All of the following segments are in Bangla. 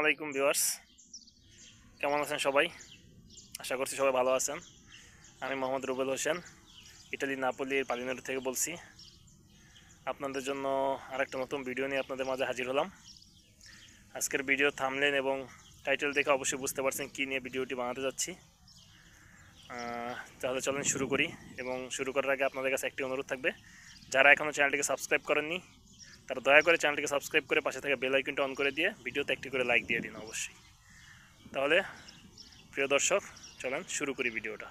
আলাইকুম ভিউয়ার্স, কেমন আছেন সবাই? আশা করছি সবাই ভালো আছেন। আমি মোহাম্মদ রুবেল হোসেন, ইটালি নাপোলির পালিনোর থেকে বলছি। আপনাদের জন্য আরেকটা নতুন ভিডিও নিয়ে আপনাদের মাঝে হাজির হলাম। আজকের ভিডিও থাম্বনেল এবং টাইটেল দেখে অবশ্যই বুঝতে পারছেন কী নিয়ে ভিডিওটি বানাতে যাচ্ছি। তাহলে চলেন শুরু করি। এবং শুরু করার আগে আপনাদের কাছে একটি অনুরোধ থাকবে, যারা এখনও চ্যানেলটিকে সাবস্ক্রাইব করেননি তারা দয়া করে চ্যানেলটিকে সাবস্ক্রাইব করে পাশে থাকা বেল আইকনটা অন করে দিয়ে ভিডিওতে একটি করে লাইক দিয়ে দিন অবশ্যই। তাহলে প্রিয় দর্শক, চলেন শুরু করি ভিডিওটা।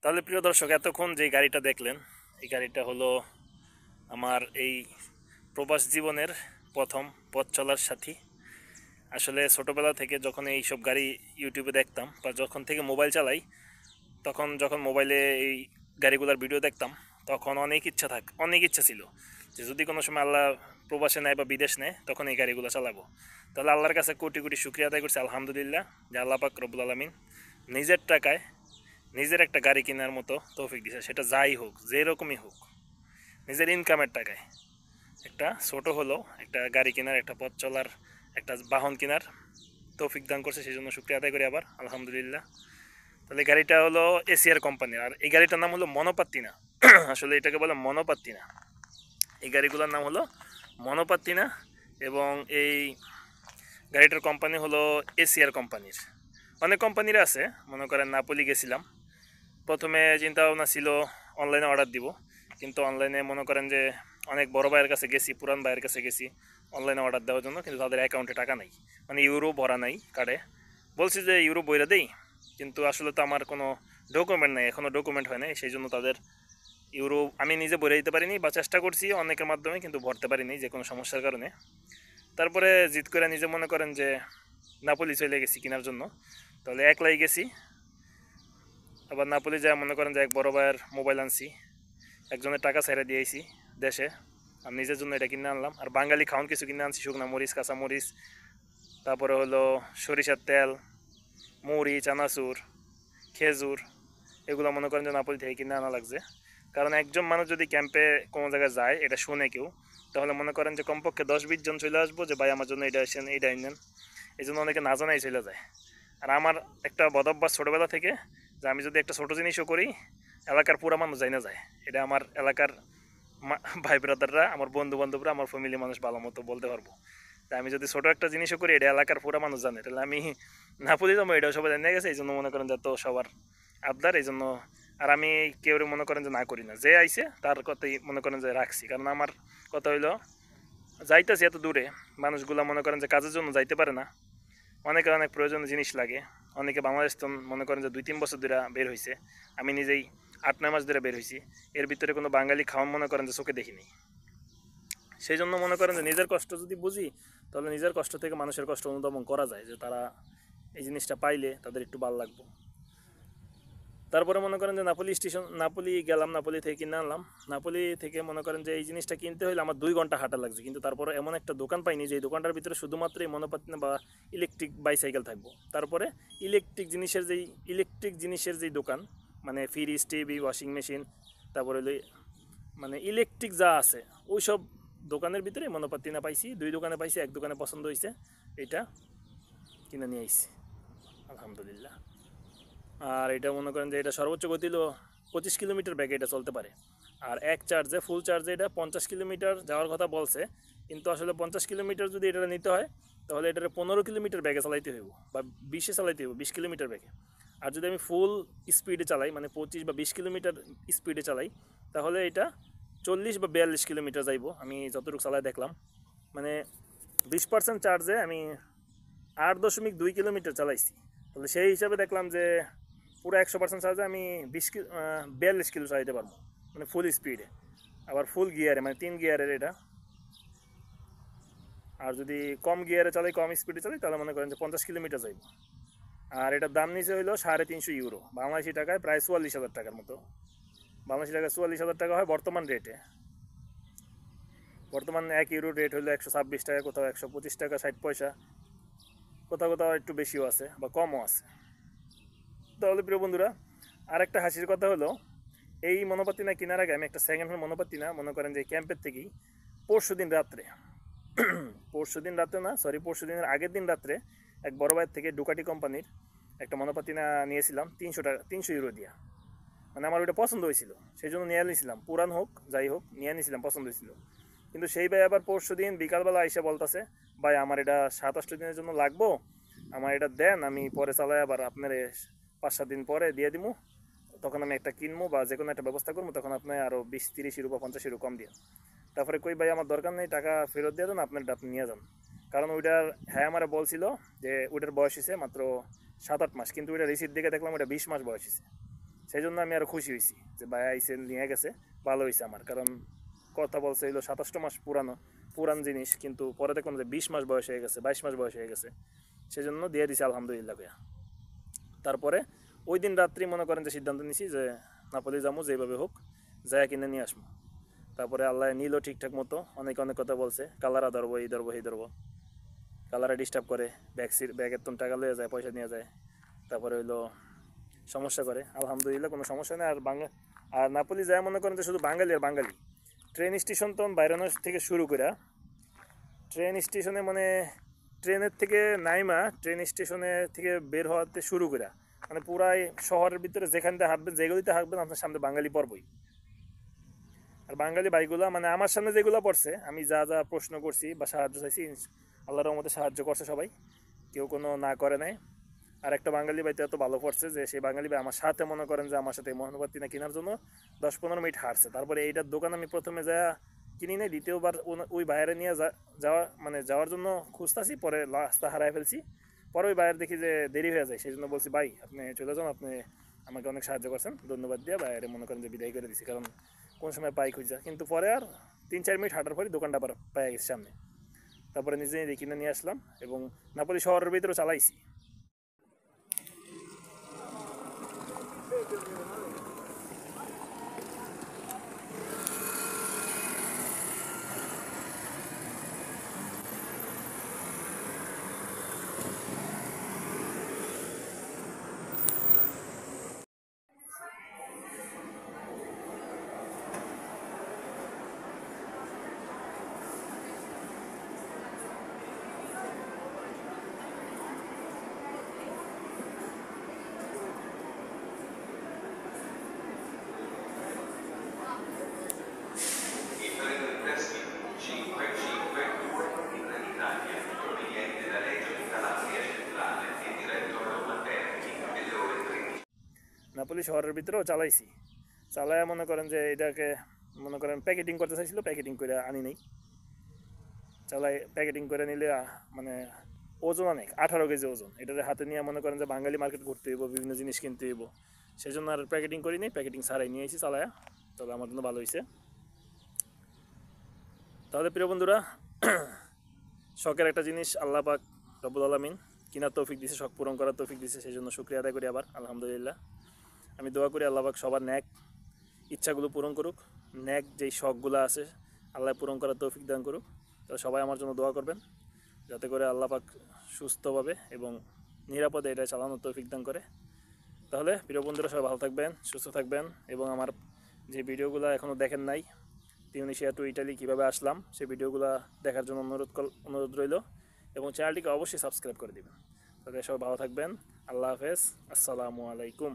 তাহলে প্রিয় দর্শক, এতক্ষণ যে গাড়িটা দেখলেন, এই গাড়িটা হলো আমার এই প্রবাস জীবনের প্রথম পথ চলার সাথী। আসলে ছোটোবেলা থেকে যখন এই সব গাড়ি ইউটিউবে দেখতাম বা যখন থেকে মোবাইল চালাই, যখন মোবাইলে এই গাড়িগুলোর ভিডিও দেখতাম, তখন অনেক ইচ্ছা ছিল যে যদি কোনো সময় আল্লাহ প্রবাসে নেয় বা বিদেশ নেয়, তখন এই গাড়িগুলো চালাবো। তাহলে আল্লাহর কাছে কোটি কোটি শুকরিয়া আদায় করছি, আলহামদুলিল্লাহ, যে আল্লাহ পাক রব্বুল আলামিন নিজের টাকায় নিজের একটা গাড়ি কেনার মতো তৌফিক দিছে। সেটা যাই হোক, যেরকমই হোক, নিজের ইনকামের টাকায় একটা ছোট হলো একটা গাড়ি কেনার, একটা পথ চলার, একটা বাহন কেনার তৌফিক দান করছে। সেই জন্য শুকরিয়া আদায় করি আবার, আলহামদুলিল্লাহ। তাহলে গাড়িটা হলো এসিআর কোম্পানির, আর এই গাড়িটার নাম হলো মনোপাত্তিনা। আসলে এটাকে বলে মনোপাত্তিনা। এই গাড়িগুলোর নাম হলো মনোপাত্তিনা এবং এই গাড়িটার কোম্পানি হলো এসিআর কোম্পানির। অনেক কোম্পানির আছে, মনে করেন নাপোলি গেছিলাম, প্রথমে চিন্তা ভাবনা ছিল অনলাইনে অর্ডার দিব, কিন্তু অনলাইনে মনে করেন যে অনেক বড় ভাইয়ের কাছে গেছি, পুরান ভাইয়ের কাছে গেছি অনলাইনে অর্ডার দেওয়ার জন্য, কিন্তু তাদের অ্যাকাউন্টে টাকা নাই, মানে ইউরো ভরা নাই কার্ডে। বলছি যে ইউরো বইরা দেই, কিন্তু আসলে তো আমার কোনো ডকুমেন্ট নাই, এখনও ডকুমেন্ট হয় নাই। সেই জন্য তাদের ইউরো আমি নিজে ভরে দিতে পারিনি, বা চেষ্টা করছি অনেকের মাধ্যমে, কিন্তু ভরতে পারিনি যে কোনো সমস্যার কারণে। তারপরে জিদ করে নিজে মনে করেন যে নাপোলি চলে গেছি কেনার জন্য। তাহলে একলাই গেছি, আবার নাপোলি যায় মনে করেন যে এক বড় ভাইয়ের মোবাইল আনছি, একজনের টাকা ছেড়ে দিয়েছি দেশে, আর নিজের জন্য এটা কিনে আনলাম। আর বাঙালি খাওয়ান কিছু কিনে আনছি, শুকনা মরিচ, কাঁচা মরিচ, তারপরে হলো সরিষার তেল, মুড়ি, চানাচুর, খেজুর, এগুলো মনে করেন যে নাপোলি থেকে কিনে আনা লাগছে। কারণ একজন মানুষ যদি ক্যাম্পে কোনো জায়গায় যায়, এটা শুনে কেউ, তাহলে মনে করেন যে কমপক্ষে 10-20 জন চলে আসবো যে ভাই আমার জন্য এটা আসেন, এইটা নেন। এই জন্য অনেকে না জানাই চলে যায়। আর আমার একটা বদভ্যাস ছোটোবেলা থেকে, যে আমি যদি একটা ছোটো জিনিসও করি, এলাকার পুরা মানুষ যাই না যায়। এটা আমার এলাকার ভাই ব্রাদাররা, আমার বন্ধু বান্ধবরা, আমার ফ্যামিলি মানুষ ভালো মতো বলতে পারবো। তা আমি যদি ছোটো একটা জিনিসও করি, এটা এলাকার পুরা মানুষ জানে, তাহলে আমি নাপোলি যাবো, এটাও সবাই জানিয়ে গেছে। এই জন্য মনে করেন যে তো সবার আবদার, এই জন্য আর আমি কেউ মনে করেন যে না করি না, যে আইছে তার কথাই মনে করেন যে রাখছি। কারণ আমার কথা হইলো, যাইতেছি এত দূরে, মানুষগুলো মনে করেন যে কাজের জন্য যাইতে পারে না, অনেকের অনেক প্রয়োজনীয় জিনিস লাগে। অনেকে বাংলাদেশ তো মনে করেন যে 2-3 বছর ধরে বের হয়েছে, আমি নিজেই 8-9 মাস ধরে বের হয়েছি, এর ভিতরে কোনো বাঙালি খাওয়ান মনে করেন যে চোখে দেখিনি। সেই জন্য মনে করেন যে নিজের কষ্ট যদি বুঝি, তাহলে নিজের কষ্ট থেকে মানুষের কষ্ট অনুধাবন করা যায়, যে তারা এই জিনিসটা পাইলে তাদের একটু ভালো লাগবে। তারপরে মনে করেন যে নাপোলি গেলাম, নাপোলি থেকে কিনে আনলাম। নাপোলি থেকে মনে করেন যে এই জিনিসটা কিনতে হলে আমার 2 ঘন্টা হাঁটা লাগছে, কিন্তু তারপরে এমন একটা দোকান পাইনি যে দোকানটার ভিতরে শুধুমাত্র এই মনোপাত্তি বা ইলেকট্রিক বাইসাইকেল থাকবো। তারপরে ইলেকট্রিক জিনিসের যেই দোকান, মানে ফ্রিজ, টিভি, ওয়াশিং মেশিন, তারপরে মানে ইলেকট্রিক যা আছে ওই সব দোকানের ভিতরে মনোপাত্তি না পাইছি। 2 দোকানে পাইছি, এক দোকানে পছন্দ হয়েছে, এটা কিনে নিয়ে আইছি আলহামদুলিল্লাহ। আর এটা মনে করেন যে এটা সর্বোচ্চ গতি হলো 25 কিলোমিটার ব্যাগে এটা চলতে পারে। আর ফুল চার্জে এটা 50 কিলোমিটার যাওয়ার কথা বলছে, কিন্তু আসলে 50 কিলোমিটার যদি এটা নিতে হয় তাহলে এটার 15 কিলোমিটার ব্যাগে চালাইতে হইব, বা 20-এ চালাইতে হইব, 20 কিলোমিটার ব্যাগে। আর যদি আমি ফুল স্পিডে চালাই, মানে 25 বা 20 কিলোমিটার স্পিডে চালাই, তাহলে এটা 40 বা 42 কিলোমিটার যাইব। আমি যতটুকু চালাই দেখলাম, মানে 20% চার্জে আমি 8.2 কিলোমিটার চালাইছি। তাহলে সেই হিসাবে দেখলাম যে পুরো 100% চার্জে আমি 42 কিলো চালাইতে পারবো, মানে ফুল স্পিডে, আবার ফুল গিয়ারে, মানে 3 গিয়ারের এটা। আর যদি কম গিয়ারে চালাই, কম স্পিডে চালাই, তাহলে মনে করেন যে 50 কিলোমিটার যাইব। আর এটার দাম নিচে হইলো 350 ইউরো, বাংলাদেশি টাকায় প্রায় 44,000 টাকার মতো। বাংলাদেশি টাকায় 44,000 টাকা হয় বর্তমান রেটে। বর্তমান 1 ইউরোর রেট হলো 126 টাকা, কোথাও 125 টাকা 60 পয়সা, কোথাও কোথাও একটু বেশিও আছে বা কমও আছে। তাহলে প্রিয় বন্ধুরা, আরেকটা হাসির কথা হলো, এই মনোপাত্তি না কেনার আগে আমি একটা সেকেন্ড হ্যান্ড মনোপাত্তি না, মনে করেন যে ক্যাম্পের থেকেই পরশু দিনের আগের দিন রাত্রে এক বড় ভাইয়ের থেকে ডুকাটি কোম্পানির একটা মনোপাত্তি না নিয়েছিলাম 300 ইউরো দিয়া। মানে আমার ওইটা পছন্দ হয়েছিল, সেই জন্য নিয়ে নিয়েছিলাম, পুরান হোক যাই হোক নিয়ে নিয়েছিলাম, পছন্দ হয়েছিল। কিন্তু সেই ভাই আবার পরশু দিন বিকালবেলা আইসা বলতেছে, ভাই আমার এটা 7-8 দিনের জন্য লাগবো, আমার এটা দেন, আমি পরে চালাই, আবার আপনার 5-7 দিন পরে দিয়ে দিব, তখন আমি একটা কিনবো বা যে কোনো একটা ব্যবস্থা করবো, তখন আপনি আরও 20-30 ইউরো বা 50 ইউরো কম দিয়ে। তারপরে কই ভাই আমার দরকার নেই, টাকা ফেরত দিয়ে দেন, আপনারটা আপনি নিয়ে যান। কারণ ওইটার, হ্যাঁ আমার বলছিল যে ওইটার বয়স হয়েছে মাত্র 7-8 মাস, কিন্তু ওইটা রিসিপ্ট দেখে দেখলাম ওইটা 20 মাস বয়স হয়েছে। সেই জন্য আমি আরও খুশি হয়েছি যে ভাই আইসে নিয়ে গেছে, ভালো হয়েছে আমার। কারণ কথা বলছে এলো 27 মাস পুরান জিনিস, কিন্তু পরে দেখলাম যে 20 মাস বয়স হয়ে গেছে, 22 মাস বয়স হয়ে গেছে, সেই জন্য দিয়ে দিছি আলহামদুলিল্লাহ ভাইয়া। তারপরে ওই দিন রাত্রি মনে করেন যে সিদ্ধান্ত নিছি যে নাপোলি যাবো, যেভাবে হোক যায় কিনে নিয়ে আসবো। তারপরে আল্লাহ নিল ঠিকঠাক মতো, অনেক অনেক কথা বলছে, কালারা ধরবো, এই ধরবো, এই ধরবো, কালারা ডিস্টার্ব করে, ব্যাগের তো টাকা লয়ে যায়, পয়সা নিয়ে যায়, তারপরে হইলো সমস্যা করে। আলহামদুলিল্লাহ কোনো সমস্যা নেই। আর নাপোলি যায় মনে করেন যে শুধু বাঙালি আর বাঙালি। ট্রেন স্টেশন তো বাইরানোর থেকে শুরু করে, ট্রেন স্টেশনে মানে ট্রেনের থেকে নাইমা ট্রেন স্টেশনে থেকে বের হওয়াতে শুরু করে, মানে পুরাই শহরের ভিতরে যেখান থেকে হাঁটবেন, যেগুলিতে হাঁটবেন, আপনার সামনে বাঙালি পড়বই। আর বাঙালি ভাইগুলা, মানে আমার সামনে যেগুলো পড়ছে, আমি যা যা প্রশ্ন করছি বা সাহায্য চাইছি, আল্লাহর রহমতে সাহায্য করছে সবাই, কেউ কোনো না করে নাই। আর একটা বাঙালি ভাই তো এত ভালো পড়ছে যে সেই বাঙালি ভাই আমার সাথে মনে করেন যে আমার সাথে মহানুপাতি না কেনার জন্য 10-15 মিনিট হাঁটছে। তারপরে এইটার দোকান আমি প্রথমে যা কিনি নাই, দ্বিতীয়বার ওই বাইরে নিয়ে যাওয়ার জন্য খুঁজতেছি, পরে রাস্তা হারাই ফেলছি। পরে ওই বাইরে দেখি যে দেরি হয়ে যায়, সেই জন্য বলছি ভাই আপনি চলে যান, আপনি আমাকে অনেক সাহায্য করছেন, ধন্যবাদ দিয়ে বাইরে মনে করেন যে বিদায় করে দিছি। কারণ কোন সময় পাই খুঁজা, কিন্তু পরে আর 3-4 মিনিট হাঁটার পরে দোকানটা আবার পাই গেছে সামনে। তারপরে নিজে নিজে কিনে নিয়ে আসলাম এবং নাপোলি শহরের ভিতরে চালাইছি। নাপোলি শহরের ভিতরেও চালাইছি, চালায় মনে করেন যে এটাকে মনে করেন প্যাকেটিং করতে চাইছিল, প্যাকেটিং করে আনি নেই। প্যাকেটিং করে নিলে মানে ওজন অনেক, 18 কেজি ওজন, এটার হাতে নিয়ে মনে করেন যে বাঙালি মার্কেট ঘুরতে হইব, বিভিন্ন জিনিস কিনতে হইব, সেই জন্য আর প্যাকেটিং করি নি, প্যাকেটিং ছাড়াই নিয়ে এসেছি চালায়া। তবে আমার জন্য ভালো হয়েছে। তাহলে প্রিয় বন্ধুরা, শখের একটা জিনিস আল্লাহ পাক রব্বুল আলামিন কিনার তৌফিক দিছে, শখ পূরণ করার তৌফিক দিছে, সেই জন্য শুকরিয়া আদায় করি আবার আলহামদুলিল্লাহ। আমি দোয়া করি আল্লাহ পাক সবার ন্যাক ইচ্ছাগুলো পূরণ করুক, ন্যাক যেই শখগুলো আছে আল্লাহ পূরণ করার তৌফিক দান করুক। তো সবাই আমার জন্য দোয়া করবেন যাতে করে আল্লাহ পাক সুস্থভাবে এবং নিরাপদে এটা চালানোর তৌফিক দান করে। তাহলে প্রিয় বন্ধুরা সবাই ভালো থাকবেন, সুস্থ থাকবেন এবং আমার যে ভিডিওগুলো এখনও দেখেন নাই, তিউনিসিয়া টু ইটালি কীভাবে আসলাম সেই ভিডিওগুলো দেখার জন্য অনুরোধ রইল এবং চ্যানেলটিকে অবশ্যই সাবস্ক্রাইব করে দেবেন। তাহলে সবাই ভালো থাকবেন। আল্লাহ হাফেজ, আসসালামু আলাইকুম।